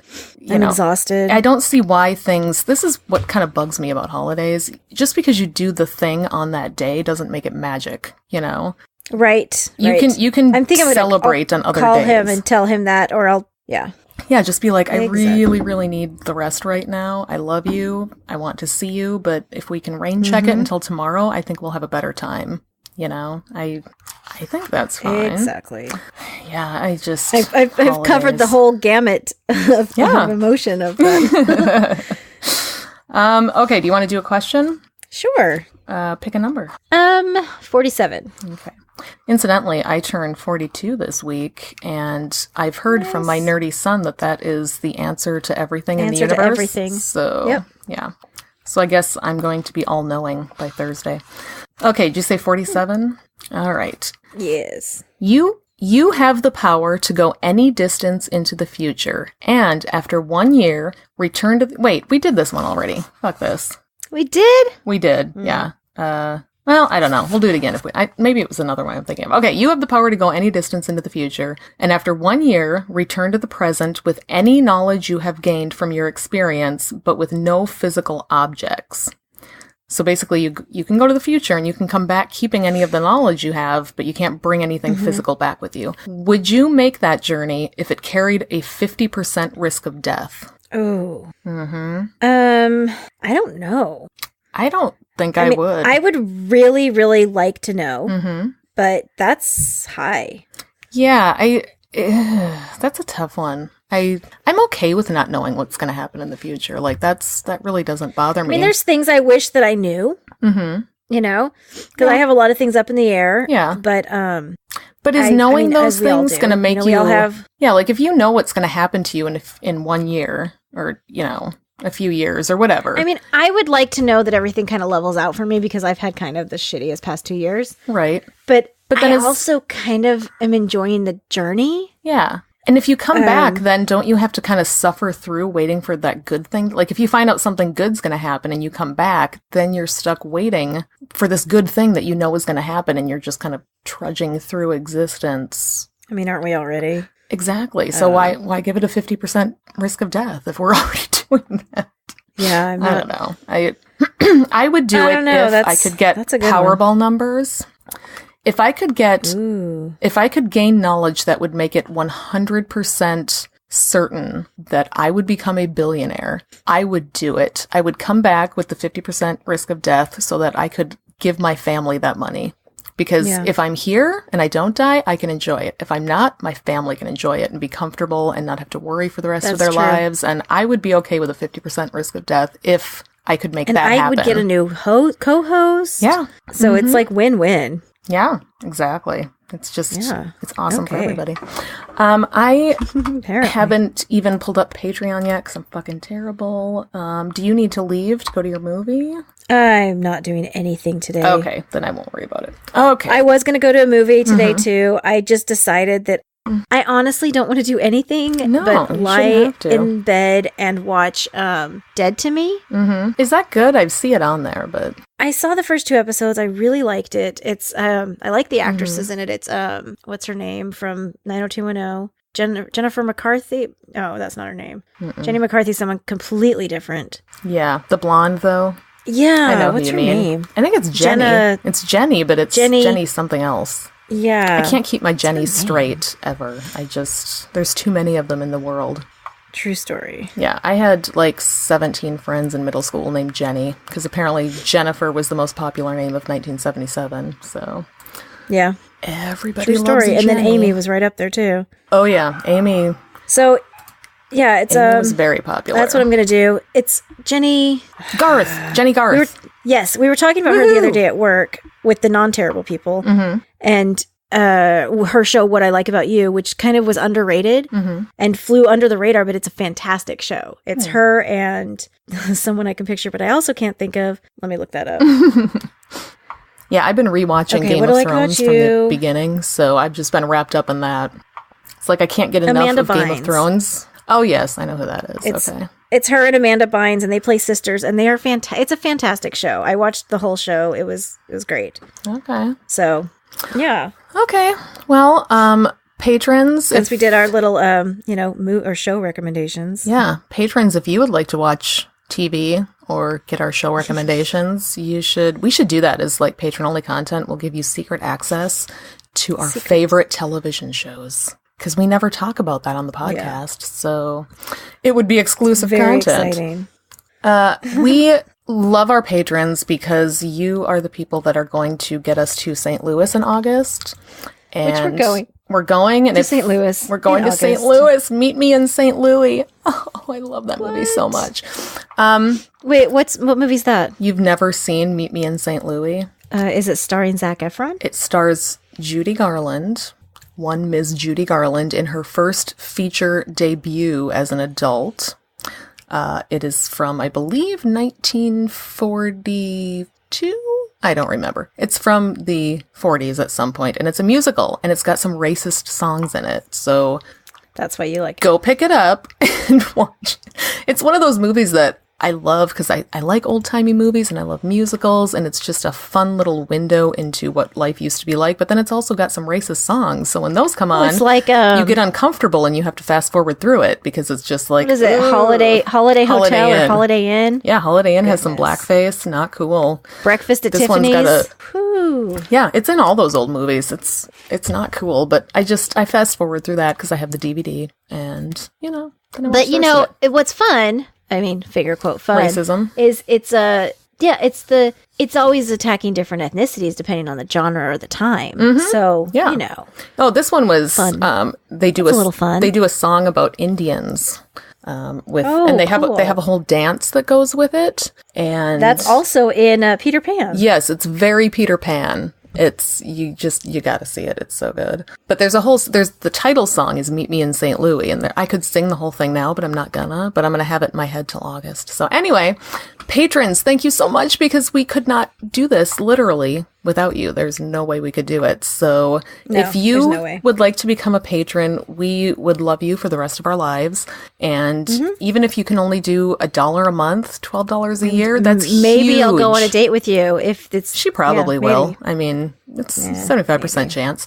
I'm exhausted. I don't see why this is what kind of bugs me about holidays. Just because you do the thing on that day doesn't make it magic, Right. You can I'm thinking celebrate on other days. Call him and tell him that, or Yeah, just be like, I really, really need the rest right now. I love you. I want to see you, but if we can rain check it until tomorrow, I think we'll have a better time. I think that's fine. Exactly. Yeah, I've covered the whole gamut of emotion of that. Okay, do you want to do a question? Sure. Pick a number. 47. Okay. Incidentally, I turned 42 this week, and I've heard from my nerdy son that is the answer to everything in the universe. To everything. So, yeah. So I guess I'm going to be all-knowing by Thursday. Okay, did you say 47? All right. Yes. You have the power to go any distance into the future, and after 1 year, return to... Wait, we did this one already. Fuck this. We did? We did, yeah. Well, I don't know. We'll do it again maybe it was another one I'm thinking of. Okay, you have the power to go any distance into the future, and after 1 year, return to the present with any knowledge you have gained from your experience, but with no physical objects. So basically, you can go to the future and you can come back keeping any of the knowledge you have, but you can't bring anything physical back with you. Would you make that journey if it carried a 50% risk of death? Oh. I don't know. I don't think I would. I would really, really like to know, but that's high. Yeah, that's a tough one. I'm okay with not knowing what's going to happen in the future. Like that really doesn't bother me. I mean, there's things I wish that I knew. Because I have a lot of things up in the air. Yeah, but is knowing those things going to make we all have... Yeah, like if you know what's going to happen to you in 1 year or a few years or whatever. I mean, I would like to know that everything kind of levels out for me because I've had kind of the shittiest past 2 years. Right. But then I also kind of am enjoying the journey. Yeah. And if you come back, then don't you have to kind of suffer through waiting for that good thing? Like if you find out something good's going to happen and you come back, then you're stuck waiting for this good thing that you know is going to happen and you're just kind of trudging through existence. I mean, aren't we already? Exactly. So why give it a 50% risk of death if we're already doing that? Yeah, I don't know. I would do it if I could get Powerball numbers. If I could gain knowledge that would make it 100% certain that I would become a billionaire, I would do it. I would come back with the 50% risk of death so that I could give my family that money. Because if I'm here and I don't die, I can enjoy it. If I'm not, my family can enjoy it and be comfortable and not have to worry for the rest of their lives. And I would be okay with a 50% risk of death if I could make that happen. And I would get a new co-host. Yeah. So it's like win-win. Yeah, exactly. It's just, it's awesome for everybody. I haven't even pulled up Patreon yet because I'm fucking terrible. Do you need to leave to go to your movie? I'm not doing anything today. Okay, then I won't worry about it. Okay. I was going to go to a movie today too. I just decided that I honestly don't want to do anything but lie in bed and watch Dead to Me. Is that good? I see it on there, but... I saw the first 2 episodes. I really liked it. It's I like the actresses in it. It's what's her name from 90210? Jennifer McCarthy? Oh, that's not her name. Jenny McCarthy's someone completely different. Yeah, the blonde though. Yeah, I know what's her name? I think it's Jenny. It's Jenny, but it's Jenny something else. Yeah. I can't keep my Jenny straight ever. There's too many of them in the world. True story. Yeah, I had like 17 friends in middle school named Jenny, because apparently Jennifer was the most popular name of 1977, so... Yeah. Everybody True story. loves And Jenny. then Amy was right up there too. Oh yeah, Amy. So, yeah, it's... Amy was very popular. That's what I'm going to do. It's Jenny... Garth. Jenny Garth. We were talking about her the other day at work with the non-terrible people. And her show What I Like About You, which kind of was underrated and flew under the radar, but it's a fantastic show. It's her and someone I can picture, but I also can't think of. Let me look that up. Yeah, I've been rewatching Game of Thrones from the beginning, so I've just been wrapped up in that. It's like I can't get enough of Game of Thrones. Oh, yes, I know who that is. Okay. It's her and Amanda Bynes, and they play sisters, and they are it's a fantastic show. I watched the whole show. It was great. Okay. So, yeah. Okay. Well, patrons, since we did our little, or show recommendations. Yeah. Patrons, if you would like to watch TV or get our show recommendations, we should do that as like patron-only content. We'll give you secret access to our favorite television shows. Because we never talk about that on the podcast, so it would be exclusive content. Exciting. We love our patrons because you are the people that are going to get us to St. Louis in August. And which we're going. We're going to St. Louis. We're going to St. Louis. Meet me in St. Louis. Oh, I love that movie so much. Wait, what movie's that? You've never seen Meet Me in St. Louis? Is it starring Zac Efron? It stars Judy Garland. One Ms. Judy Garland in her first feature debut as an adult. It is from, I believe, 1942? I don't remember. It's from the 40s at some point, and it's a musical, and it's got some racist songs in it, so... That's why you like it. Go pick it up and watch it. It's one of those movies that I love because I like old-timey movies and I love musicals, and it's just a fun little window into what life used to be like, but then it's also got some racist songs, so when those come on, it's like, you get uncomfortable and you have to fast forward through it because it's just like... What is it? Holiday Hotel or Holiday Inn? Yeah, Holiday Inn has some blackface. Not cool. Breakfast at this Tiffany's. One's got yeah, it's in all those old movies. It's not cool, but I fast forward through that because I have the DVD and, then I watch what's fun... I mean, figure quote fun. Racism. It's always attacking different ethnicities depending on the genre or the time. So, Oh, this one was fun. A little fun. They do a song about Indians. And they have a whole dance that goes with it. And that's also in Peter Pan. Yes, it's very Peter Pan. It's you gotta see it. It's so good. But there's the title song is Meet Me in St. Louis, and I could sing the whole thing now, but I'm not gonna. But I'm gonna have it in my head till August. So anyway, patrons, thank you so much because we could not do this literally without you. There's no way we could do it. So if you would like to become a patron, we would love you for the rest of our lives. And even if you can only do $1 a month, $12 a year, that's maybe huge. I'll go on a date with you if it's. She probably will. I mean, it's 75% chance.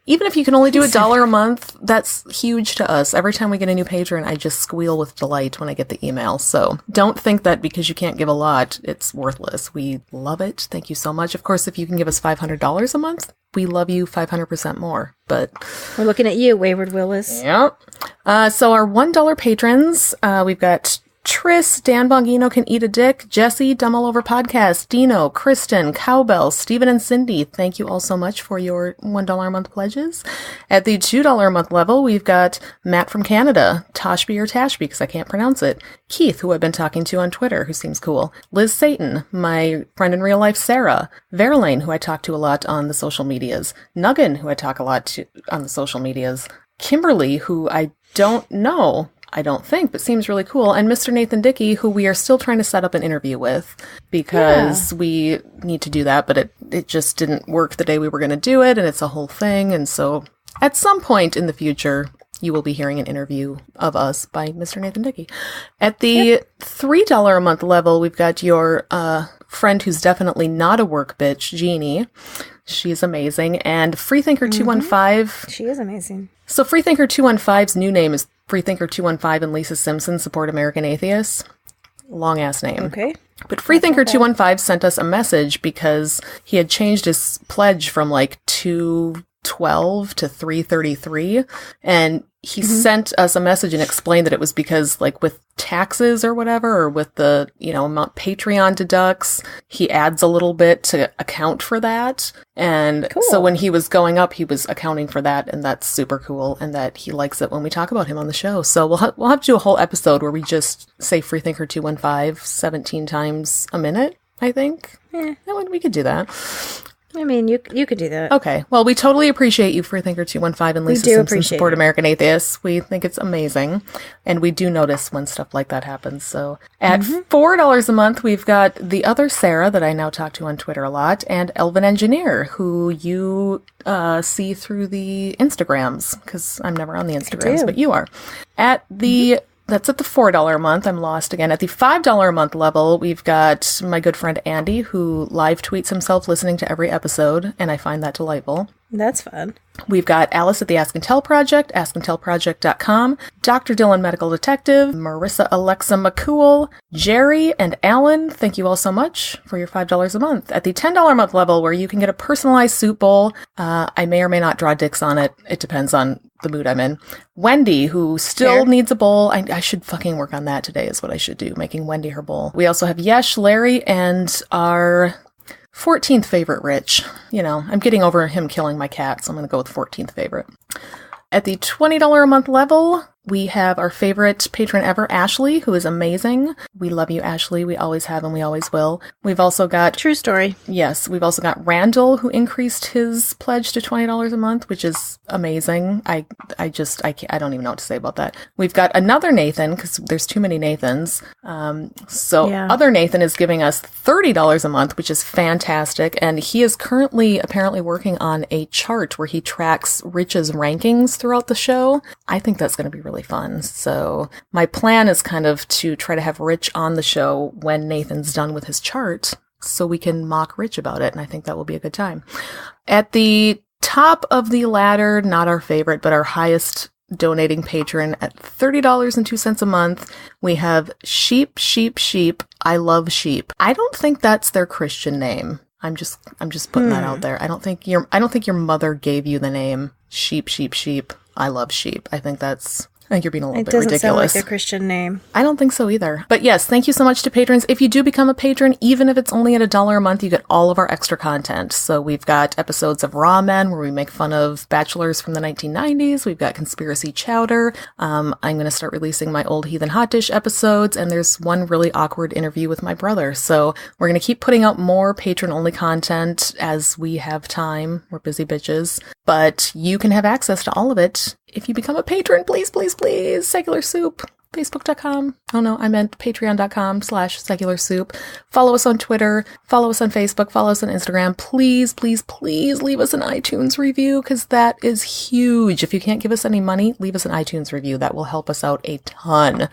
Even if you can only do $1 a month, that's huge to us. Every time we get a new patron, I just squeal with delight when I get the email. So don't think that because you can't give a lot, it's worthless. We love it. Thank you so much. Of course, if you can give us $500 a month, we love you 500% more. But we're looking at you, Wayward Willis. Yep. So our $1 patrons, we've got Tris, Dan Bongino Can Eat a Dick, Jesse, Dumb All Over Podcast, Dino, Kristen, Cowbell, Stephen and Cindy. Thank you all so much for your $1 a month pledges. At the $2 a month level, we've got Matt from Canada, Toshby or Tashby, because I can't pronounce it, Keith, who I've been talking to on Twitter, who seems cool, Liz Satan, my friend in real life, Sarah, Verlaine, who I talk to a lot on the social medias, Nuggin, who I talk a lot to on the social medias, Kimberly, who I don't know, I don't think, but seems really cool. And Mr. Nathan Dickey, who we are still trying to set up an interview with because we need to do that, but it just didn't work the day we were going to do it, and it's a whole thing. And so at some point in the future, you will be hearing an interview of us by Mr. Nathan Dickey. At the $3 a month level, we've got your friend who's definitely not a work bitch, Jeannie. She's amazing. And Freethinker215. She is amazing. So Freethinker215's new name is Freethinker215 and Lisa Simpson Support American Atheists. Long ass name. Okay. But Freethinker215 sent us a message because he had changed his pledge from like 212 to 333, and he sent us a message and explained that it was because, like, with taxes or whatever, or with the, amount Patreon deducts, he adds a little bit to account for that. And so when he was going up, he was accounting for that, and that's super cool, and that he likes it when we talk about him on the show. So we'll have to do a whole episode where we just say Freethinker215 17 times a minute, I think. We could do that. I mean, you could do that. Okay. Well, we totally appreciate you, Freethinker215 and Lisa Simpson support American Atheists. We think it's amazing. And we do notice when stuff like that happens. So at $4 a month, we've got the other Sarah that I now talk to on Twitter a lot, and Elvin Engineer, who you see through the Instagrams, because I'm never on the Instagrams, but you are. At the... That's at the $4 a month. I'm lost again. At the $5 a month level, we've got my good friend Andy, who live tweets himself listening to every episode, and I find that delightful. That's fun. We've got Alice at the Ask and Tell Project, askandtellproject.com, Dr. Dylan Medical Detective, Marissa Alexa McCool, Jerry, and Alan. Thank you all so much for your $5 a month. At the $10 a month level, where you can get a personalized soup bowl, I may or may not draw dicks on it. It depends on the mood I'm in. Wendy, who still needs a bowl. I should fucking work on that today is what I should do, making Wendy her bowl. We also have Yesh, Larry, and our 14th favorite, Rich. You know, I'm getting over him killing my cat, so I'm going to go with 14th favorite. At the $20 a month level, we have our favorite patron ever, Ashley, who is amazing. We love you, Ashley. We always have and we always will. We've also got... True story. Yes. We've also got Randall, who increased his pledge to $20 a month, which is amazing. I don't even know what to say about that. We've got another Nathan, because there's too many Nathans. Other Nathan is giving us $30 a month, which is fantastic. And he is currently apparently working on a chart where he tracks Rich's rankings throughout the show. I think that's going to be really fun. So my plan is kind of to try to have Rich on the show when Nathan's done with his chart so we can mock Rich about it. And I think that will be a good time. At the top of the ladder, not our favorite, but our highest donating patron at $30.02 a month, we have Sheep. I love sheep. I don't think that's their Christian name. I'm just putting that out there. I don't think your mother gave you the name Sheep. I love sheep. I think you're being a little bit ridiculous. It doesn't sound like a Christian name. I don't think so either. But yes, thank you so much to patrons. If you do become a patron, even if it's only at $1 a month, you get all of our extra content. So we've got episodes of Raw Men, where we make fun of bachelors from the 1990s. We've got Conspiracy Chowder. I'm going to start releasing my old Heathen Hot Dish episodes. And there's one really awkward interview with my brother. So we're going to keep putting out more patron-only content as we have time. We're busy bitches. But you can have access to all of it if you become a patron. Please, please, please. Secular Soup. Facebook.com. Oh no, I meant patreon.com/Secular Soup. Follow us on Twitter. Follow us on Facebook. Follow us on Instagram. Please, please, please leave us an iTunes review, because that is huge. If you can't give us any money, leave us an iTunes review. That will help us out a ton.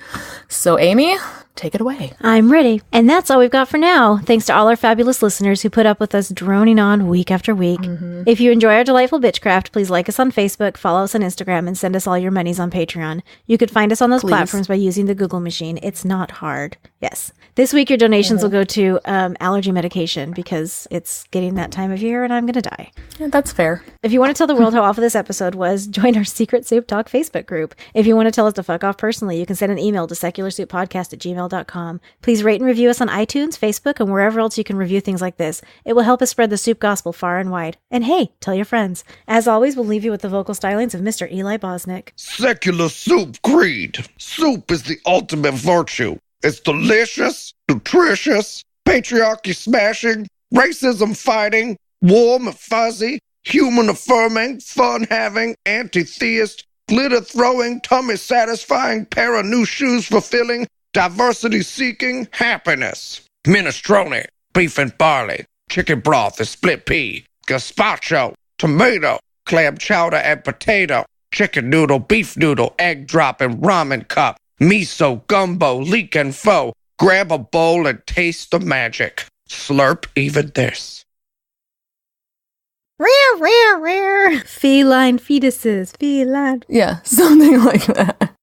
So Amy, take it away. I'm ready. And that's all we've got for now. Thanks to all our fabulous listeners who put up with us droning on week after week. If you enjoy our delightful bitchcraft, please like us on Facebook, follow us on Instagram, and send us all your monies on Patreon. You could find us on those platforms by using the Google machine. It's not hard. Yes. This week, your donations will go to allergy medication, because it's getting that time of year and I'm going to die. Yeah, that's fair. If you want to tell the world how awful this episode was, join our Secret Soup Talk Facebook group. If you want to tell us to fuck off personally, you can send an email to secularsouppodcast@gmail.com. Please rate and review us on iTunes, Facebook, and wherever else you can review things like this. It will help us spread the soup gospel far and wide. And hey, tell your friends. As always, we'll leave you with the vocal stylings of Mr. Eli Bosnick. Secular Soup Creed. Soup is the ultimate virtue. It's delicious, nutritious, patriarchy smashing, racism fighting, warm and fuzzy, human affirming, fun having, anti-theist, glitter throwing, tummy satisfying, pair of new shoes fulfilling, diversity seeking, happiness. Minestrone, beef and barley, chicken broth and split pea, gazpacho, tomato, clam chowder and potato, chicken noodle, beef noodle, egg drop and ramen cup, miso, gumbo, leek and pho. Grab a bowl and taste the magic. Slurp even this. Rare. Feline fetuses. Feline. Yeah, something like that.